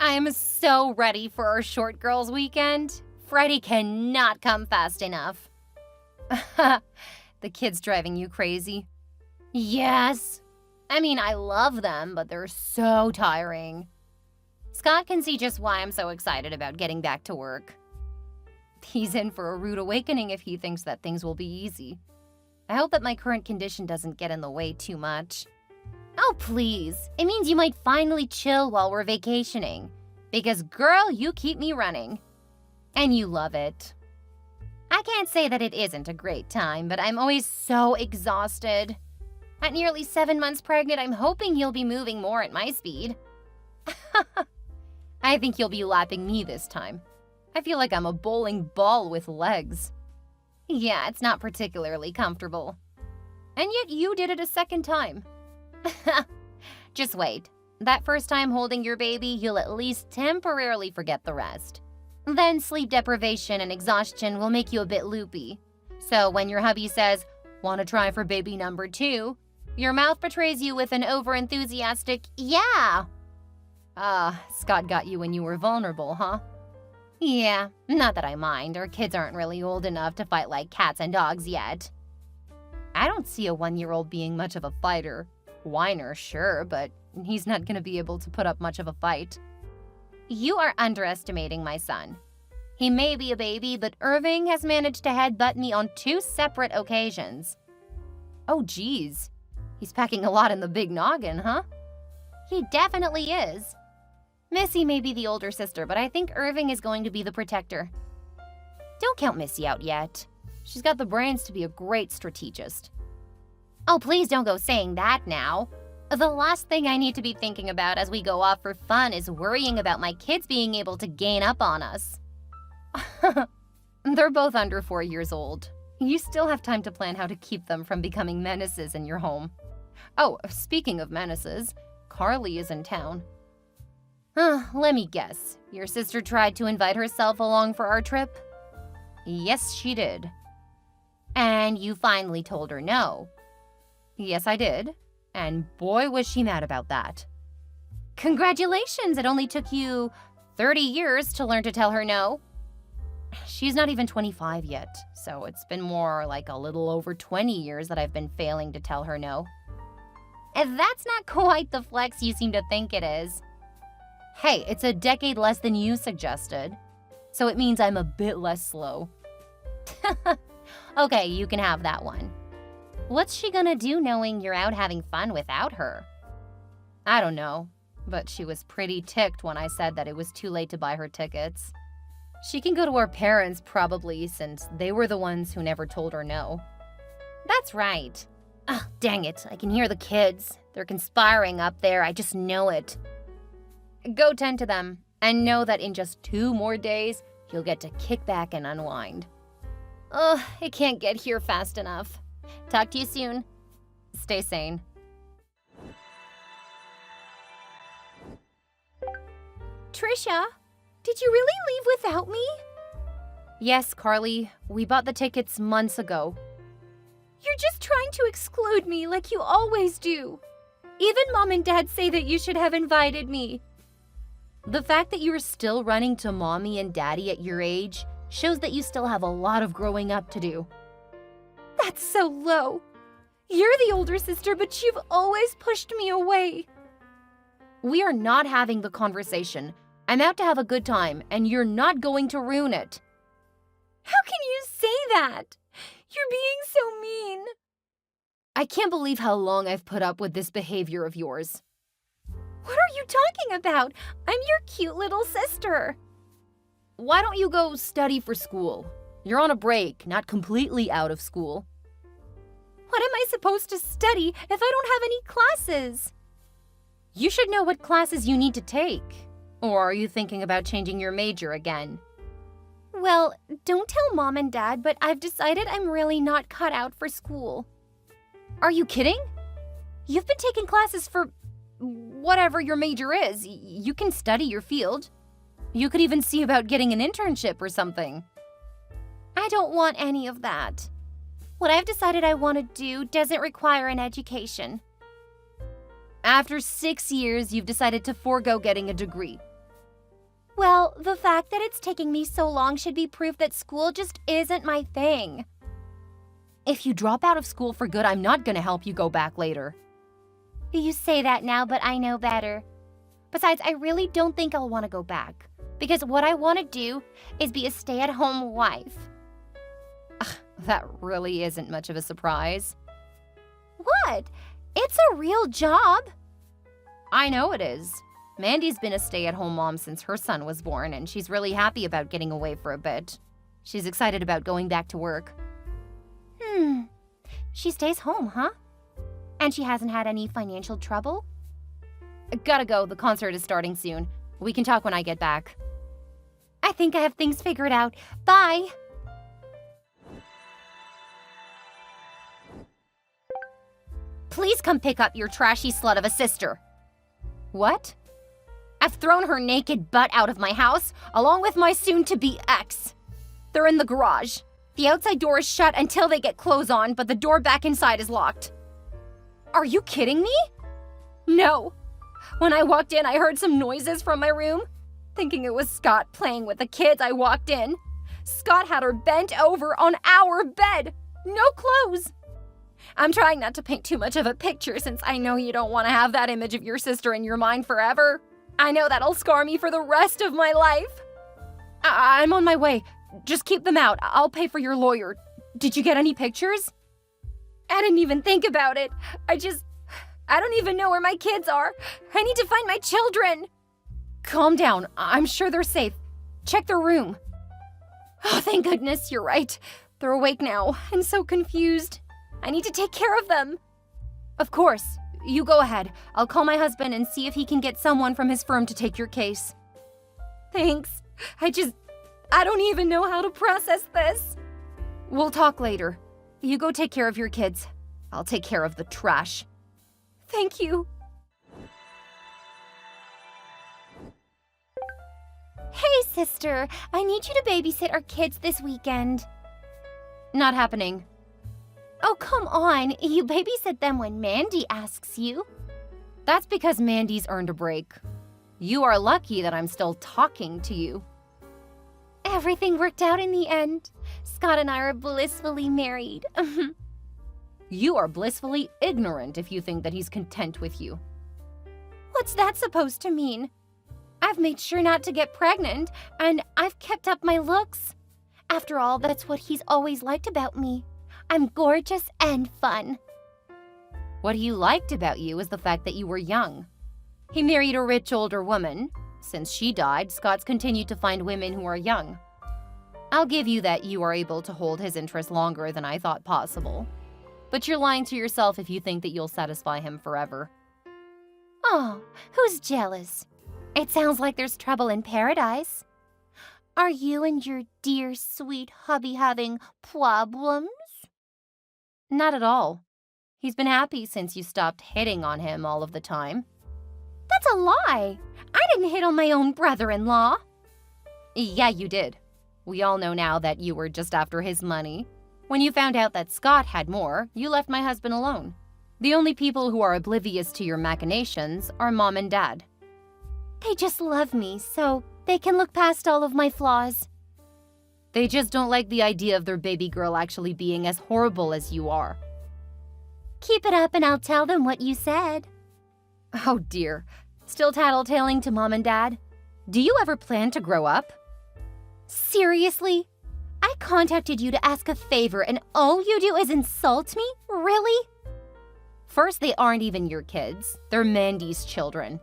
I am so ready for our short girls weekend. Friday cannot come fast enough. The kids driving you crazy? Yes. I mean, I love them, but they're so tiring. Scott can see just why I'm so excited about getting back to work. He's in for a rude awakening if he thinks that things will be easy. I hope that my current condition doesn't get in the way too much. Oh, please. It means you might finally chill while we're vacationing. Because, girl, you keep me running. And you love it. I can't say that it isn't a great time, but I'm always so exhausted. At nearly 7 months pregnant, I'm hoping you'll be moving more at my speed. I think you'll be lapping me this time. I feel like I'm a bowling ball with legs. Yeah, it's not particularly comfortable. And yet you did it a second time. Just wait. That first time holding your baby, you'll at least temporarily forget the rest. Then sleep deprivation and exhaustion will make you a bit loopy. So when your hubby says, "Want to try for baby number 2?" your mouth betrays you with an over-enthusiastic, "Yeah." Scott got you when you were vulnerable, huh? Yeah, not that I mind. Our kids aren't really old enough to fight like cats and dogs yet. I don't see a 1-year-old being much of a fighter. Whiner, sure, but he's not going to be able to put up much of a fight. You are underestimating my son. He may be a baby, but Irving has managed to headbutt me on 2 separate occasions. Oh, geez. He's packing a lot in the big noggin, huh? He definitely is. Missy may be the older sister, but I think Irving is going to be the protector. Don't count Missy out yet. She's got the brains to be a great strategist. Oh, please don't go saying that now. The last thing I need to be thinking about as we go off for fun is worrying about my kids being able to gain up on us. They're both under 4 years old. You still have time to plan how to keep them from becoming menaces in your home. Oh, speaking of menaces, Carly is in town. Let me guess. Your sister tried to invite herself along for our trip? Yes, she did. And you finally told her no? Yes, I did. And boy, was she mad about that. Congratulations! It only took you 30 years to learn to tell her no. She's not even 25 yet, so it's been more like a little over 20 years that I've been failing to tell her no. And that's not quite the flex you seem to think it is. Hey, it's a decade less than you suggested, so it means I'm a bit less slow. Okay, you can have that one. What's she gonna do knowing you're out having fun without her? I don't know, but she was pretty ticked when I said that it was too late to buy her tickets. She can go to our parents probably, since they were the ones who never told her no. That's right. Ugh, dang it, I can hear the kids. They're conspiring up there, I just know it. Go tend to them, and know that in just 2 more days, you'll get to kick back and unwind. Ugh, it can't get here fast enough. Talk to you soon. Stay sane. Trisha, did you really leave without me? Yes, Carly. We bought the tickets months ago. You're just trying to exclude me like you always do. Even Mom and Dad say that you should have invited me. The fact that you're still running to Mommy and Daddy at your age shows that you still have a lot of growing up to do. That's so low. You're the older sister, but you've always pushed me away. We are not having the conversation. I'm out to have a good time, and you're not going to ruin it. How can you say that? You're being so mean. I can't believe how long I've put up with this behavior of yours. What are you talking about? I'm your cute little sister. Why don't you go study for school? You're on a break, not completely out of school. What am I supposed to study if I don't have any classes? You should know what classes you need to take. Or are you thinking about changing your major again? Well, don't tell Mom and Dad, but I've decided I'm really not cut out for school. Are you kidding? You've been taking classes for whatever your major is. You can study your field. You could even see about getting an internship or something. I don't want any of that. What I've decided I want to do doesn't require an education. After 6 years, you've decided to forego getting a degree. Well, the fact that it's taking me so long should be proof that school just isn't my thing. If you drop out of school for good, I'm not gonna help you go back later. You say that now, but I know better. Besides, I really don't think I'll want to go back. Because what I want to do is be a stay-at-home wife. Ugh, that really isn't much of a surprise. What? It's a real job. I know it is. Mandy's been a stay-at-home mom since her son was born, and she's really happy about getting away for a bit. She's excited about going back to work. She stays home, huh? And she hasn't had any financial trouble? Gotta go, the concert is starting soon. We can talk when I get back. I think I have things figured out. Bye! Please come pick up your trashy slut of a sister. What? I've thrown her naked butt out of my house, along with my soon-to-be ex. They're in the garage. The outside door is shut until they get clothes on, but the door back inside is locked. Are you kidding me? No. When I walked in, I heard some noises from my room. Thinking it was Scott playing with the kids, I walked in. Scott had her bent over on our bed. No clothes. I'm trying not to paint too much of a picture since I know you don't want to have that image of your sister in your mind forever. I know that'll scar me for the rest of my life. I'm on my way. Just keep them out. I'll pay for your lawyer. Did you get any pictures? I didn't even think about it. I don't even know where my kids are. I need to find my children. Calm down. I'm sure they're safe. Check their room. Oh, thank goodness, you're right. They're awake now and so confused. I need to take care of them. Of course. You go ahead. I'll call my husband and see if he can get someone from his firm to take your case. Thanks. I don't even know how to process this. We'll talk later. You go take care of your kids. I'll take care of the trash. Thank you. Hey, sister. I need you to babysit our kids this weekend. Not happening. Oh, come on. You babysit them when Mandy asks you. That's because Mandy's earned a break. You are lucky that I'm still talking to you. Everything worked out in the end. Scott and I are blissfully married. You are blissfully ignorant if you think that he's content with you. What's that supposed to mean? I've made sure not to get pregnant, and I've kept up my looks. After all, that's what he's always liked about me. I'm gorgeous and fun. What he liked about you is the fact that you were young. He married a rich older woman. Since she died, Scott's continued to find women who are young. I'll give you that you are able to hold his interest longer than I thought possible. But you're lying to yourself if you think that you'll satisfy him forever. Oh, who's jealous? It sounds like there's trouble in paradise. Are you and your dear, sweet hubby having problems? Not at all. He's been happy since you stopped hitting on him all of the time. That's a lie. I didn't hit on my own brother-in-law. Yeah, you did. We all know now that you were just after his money. When you found out that Scott had more, you left my husband alone. The only people who are oblivious to your machinations are Mom and Dad. They just love me, so they can look past all of my flaws. They just don't like the idea of their baby girl actually being as horrible as you are. Keep it up and I'll tell them what you said. Oh dear. Still tattletaling to Mom and Dad? Do you ever plan to grow up? Seriously? I contacted you to ask a favor and all you do is insult me? Really? First, they aren't even your kids. They're Mandy's children.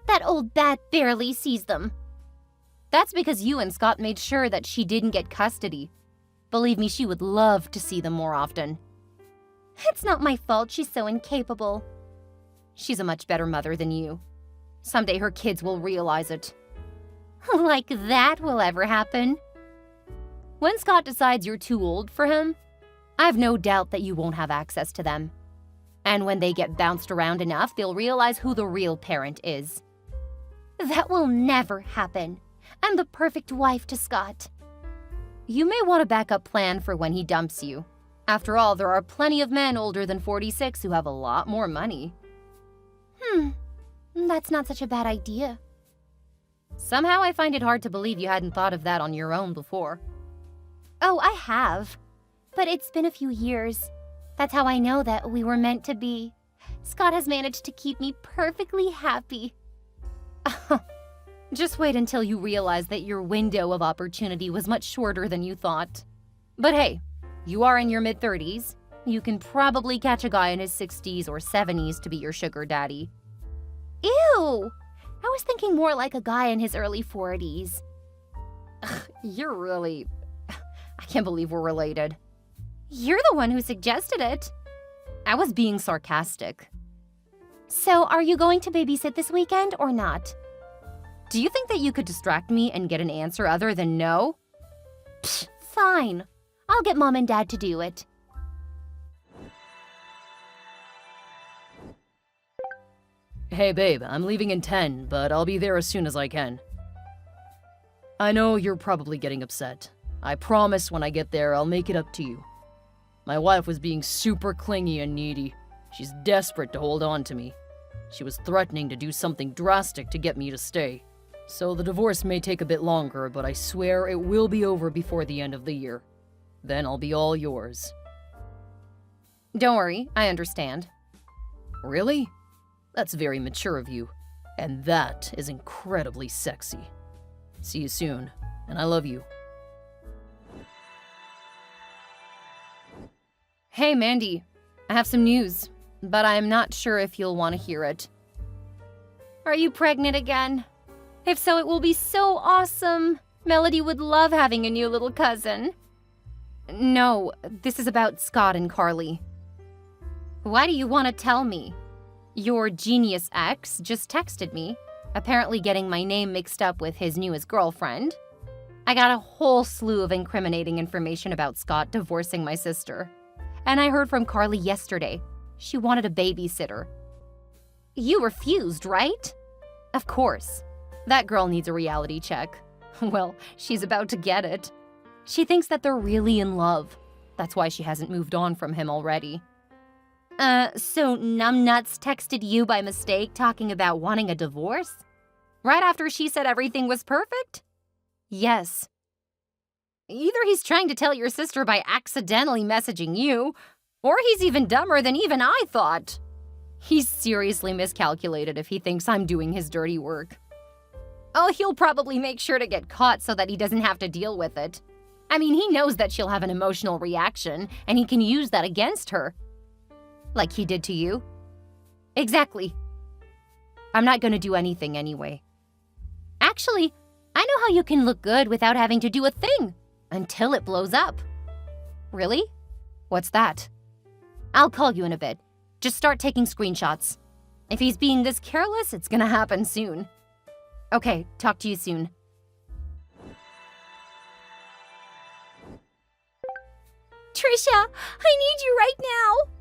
That old bat barely sees them. That's because you and Scott made sure that she didn't get custody. Believe me, she would love to see them more often. It's not my fault she's so incapable. She's a much better mother than you. Someday her kids will realize it. Like that will ever happen? When Scott decides you're too old for him, I have no doubt that you won't have access to them. And when they get bounced around enough, they'll realize who the real parent is. That will never happen. I'm the perfect wife to Scott. You may want a backup plan for when he dumps you. After all, there are plenty of men older than 46 who have a lot more money. That's not such a bad idea. Somehow I find it hard to believe you hadn't thought of that on your own before. Oh, I have. But it's been a few years. That's how I know that we were meant to be. Scott has managed to keep me perfectly happy. Just wait until you realize that your window of opportunity was much shorter than you thought. But hey, you are in your mid-30s. You can probably catch a guy in his 60s or 70s to be your sugar daddy. Ew! I was thinking more like a guy in his early 40s. You're really... I can't believe we're related. You're the one who suggested it. I was being sarcastic. So, are you going to babysit this weekend or not? Do you think that you could distract me and get an answer other than no? Psh, fine. I'll get Mom and Dad to do it. Hey babe, I'm leaving in 10, but I'll be there as soon as I can. I know you're probably getting upset. I promise when I get there, I'll make it up to you. My wife was being super clingy and needy. She's desperate to hold on to me. She was threatening to do something drastic to get me to stay. So the divorce may take a bit longer, but I swear it will be over before the end of the year. Then I'll be all yours. Don't worry, I understand. Really? That's very mature of you. And that is incredibly sexy. See you soon, and I love you. Hey, Mandy. I have some news, but I'm not sure if you'll want to hear it. Are you pregnant again? If so, it will be so awesome. Melody would love having a new little cousin. No, this is about Scott and Carly. Why do you want to tell me? Your genius ex just texted me, apparently getting my name mixed up with his newest girlfriend. I got a whole slew of incriminating information about Scott divorcing my sister. And I heard from Carly yesterday. She wanted a babysitter. You refused, right? Of course. That girl needs a reality check. Well, she's about to get it. She thinks that they're really in love. That's why she hasn't moved on from him already. So Numbnuts texted you by mistake talking about wanting a divorce? Right after she said everything was perfect? Yes. Either he's trying to tell your sister by accidentally messaging you, or he's even dumber than even I thought. He's seriously miscalculated if he thinks I'm doing his dirty work. Oh, he'll probably make sure to get caught so that he doesn't have to deal with it. I mean, he knows that she'll have an emotional reaction, and he can use that against her. Like he did to you? Exactly. I'm not gonna do anything anyway. Actually, I know how you can look good without having to do a thing. Until it blows up. Really? What's that? I'll call you in a bit. Just start taking screenshots. If he's being this careless, it's gonna happen soon. Okay, talk to you soon. Trisha, I need you right now.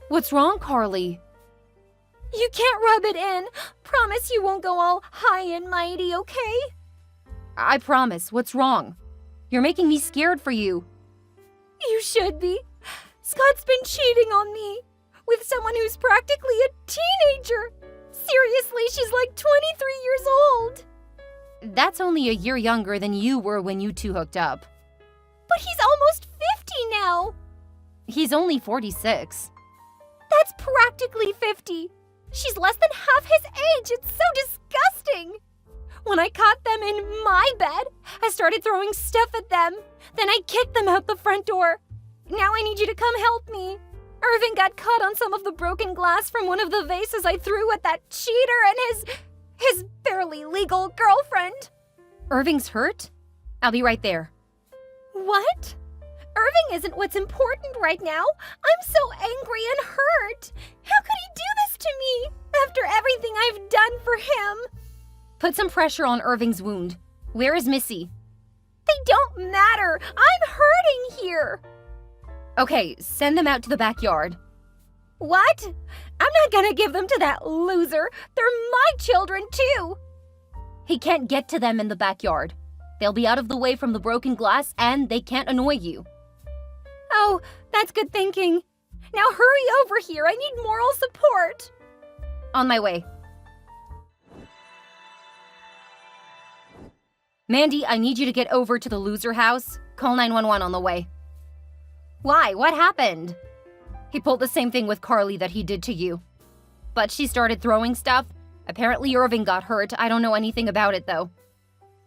What's wrong, Carly? You can't rub it in. Promise you won't go all high and mighty, okay? I promise. What's wrong? You're making me scared for you. You should be. Scott's been cheating on me with someone who's practically a teenager. Seriously, she's like 23 years old. That's only a year younger than you were when you two hooked up. But he's almost 50 now. He's only 46. That's practically 50. She's less than half his age. It's so disgusting. When I caught them in my bed, I started throwing stuff at them. Then I kicked them out the front door. Now I need you to come help me. Irving got caught on some of the broken glass from one of the vases I threw at that cheater and his barely legal girlfriend. Irving's hurt? I'll be right there. What? Irving isn't what's important right now. I'm so angry and hurt. How could he do this to me after everything I've done for him? Put some pressure on Irving's wound. Where is Missy? They don't matter. I'm hurting here. Okay, send them out to the backyard. What? I'm not gonna give them to that loser. They're my children, too. He can't get to them in the backyard. They'll be out of the way from the broken glass and they can't annoy you. Oh, that's good thinking. Now hurry over here. I need moral support. On my way. Mandy, I need you to get over to the loser house. Call 911 on the way. Why? What happened? He pulled the same thing with Carly that he did to you. But she started throwing stuff. Apparently Irving got hurt. I don't know anything about it, though.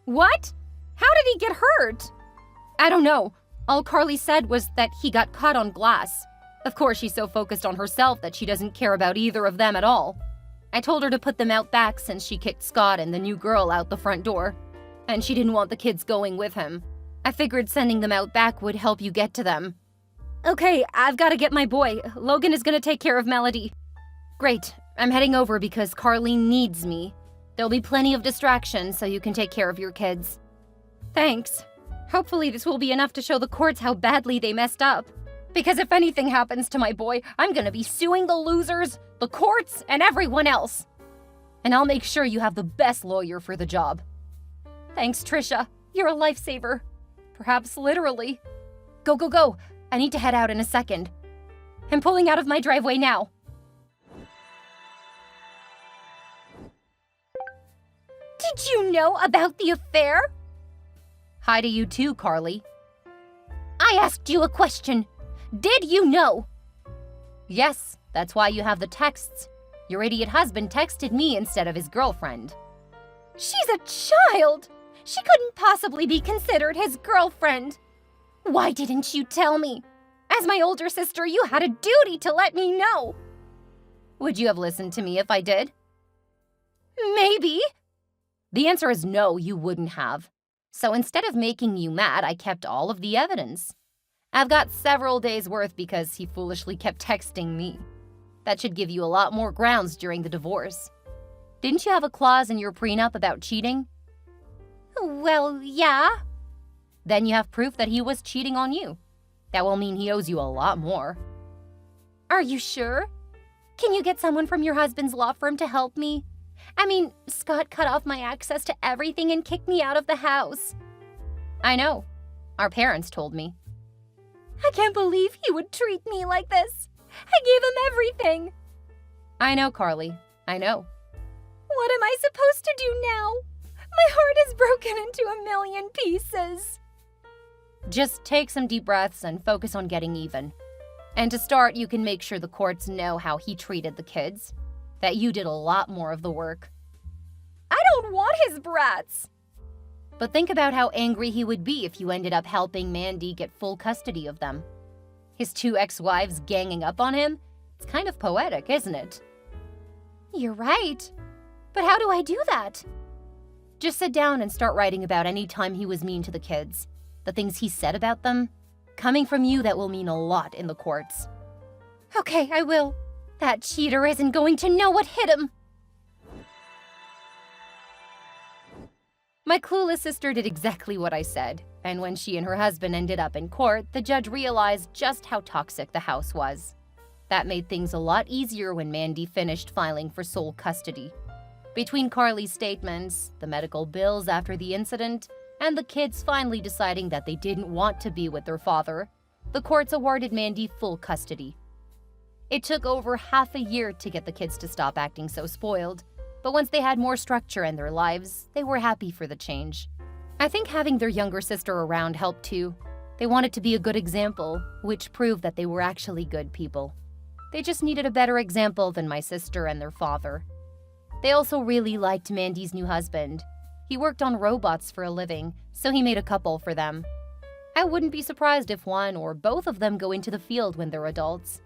What? How did he get hurt? I don't know. All Carly said was that he got caught on glass. Of course, she's so focused on herself that she doesn't care about either of them at all. I told her to put them out back since she kicked Scott and the new girl out the front door. And she didn't want the kids going with him. I figured sending them out back would help you get to them. Okay, I've got to get my boy. Logan is going to take care of Melody. Great. I'm heading over because Carly needs me. There'll be plenty of distractions so you can take care of your kids. Thanks. Hopefully this will be enough to show the courts how badly they messed up. Because if anything happens to my boy, I'm gonna be suing the losers, the courts, and everyone else. And I'll make sure you have the best lawyer for the job. Thanks, Trisha. You're a lifesaver. Perhaps literally. Go, go, go. I need to head out in a second. I'm pulling out of my driveway now. Did you know about the affair? Hi to you too, Carly. I asked you a question. Did you know? Yes, that's why you have the texts. Your idiot husband texted me instead of his girlfriend. She's a child! She couldn't possibly be considered his girlfriend. Why didn't you tell me? As my older sister, you had a duty to let me know. Would you have listened to me if I did? Maybe. The answer is no, you wouldn't have. So instead of making you mad, I kept all of the evidence. I've got several days' worth because he foolishly kept texting me. That should give you a lot more grounds during the divorce. Didn't you have a clause in your prenup about cheating? Well, yeah. Then you have proof that he was cheating on you. That will mean he owes you a lot more. Are you sure? Can you get someone from your husband's law firm to help me? I mean, Scott cut off my access to everything and kicked me out of the house. I know. Our parents told me. I can't believe he would treat me like this. I gave him everything. I know, Carly. I know. What am I supposed to do now? My heart is broken into a million pieces. Just take some deep breaths and focus on getting even. And to start, you can make sure the courts know how he treated the kids. That you did a lot more of the work. I don't want his brats! But think about how angry he would be if you ended up helping Mandy get full custody of them. His two ex-wives ganging up on him? It's kind of poetic, isn't it? You're right. But how do I do that? Just sit down and start writing about any time he was mean to the kids. The things he said about them. Coming from you, that will mean a lot in the courts. Okay, I will. That cheater isn't going to know what hit him. My clueless sister did exactly what I said, and when she and her husband ended up in court, the judge realized just how toxic the house was. That made things a lot easier when Mandy finished filing for sole custody. Between Carly's statements, the medical bills after the incident, and the kids finally deciding that they didn't want to be with their father, the courts awarded Mandy full custody. It took over half a year to get the kids to stop acting so spoiled, but once they had more structure in their lives, they were happy for the change. I think having their younger sister around helped too. They wanted to be a good example, which proved that they were actually good people. They just needed a better example than my sister and their father. They also really liked Mandy's new husband. He worked on robots for a living, so he made a couple for them. I wouldn't be surprised if one or both of them go into the field when they're adults.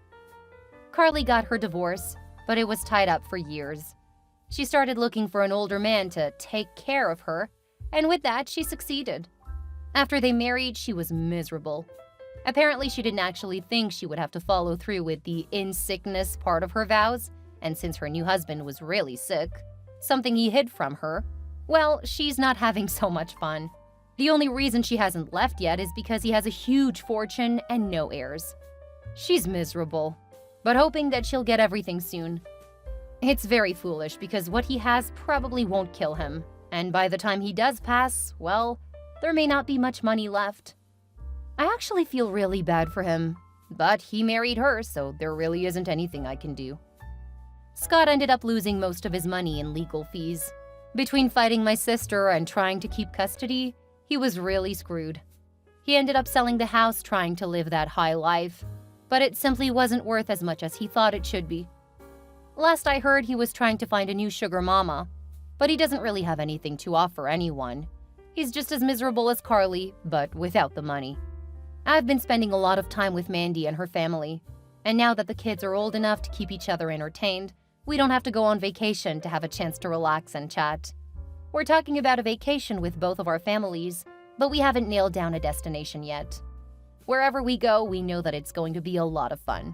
Carly got her divorce, but it was tied up for years. She started looking for an older man to take care of her, and with that, she succeeded. After they married, she was miserable. Apparently, she didn't actually think she would have to follow through with the in-sickness part of her vows, and since her new husband was really sick, something he hid from her, well, she's not having so much fun. The only reason she hasn't left yet is because he has a huge fortune and no heirs. She's miserable, but hoping that she'll get everything soon. It's very foolish because what he has probably won't kill him, and by the time he does pass, well, there may not be much money left. I actually feel really bad for him, but he married her, so there really isn't anything I can do. Scott ended up losing most of his money in legal fees, Between fighting my sister and trying to keep custody, he was really screwed. He ended up selling the house trying to live that high life, but it simply wasn't worth as much as he thought it should be. Last I heard, he was trying to find a new sugar mama, but he doesn't really have anything to offer anyone. He's just as miserable as Carly, but without the money. I've been spending a lot of time with Mandy and her family, and now that the kids are old enough to keep each other entertained, we don't have to go on vacation to have a chance to relax and chat. We're talking about a vacation with both of our families, but we haven't nailed down a destination yet. Wherever we go, we know that it's going to be a lot of fun.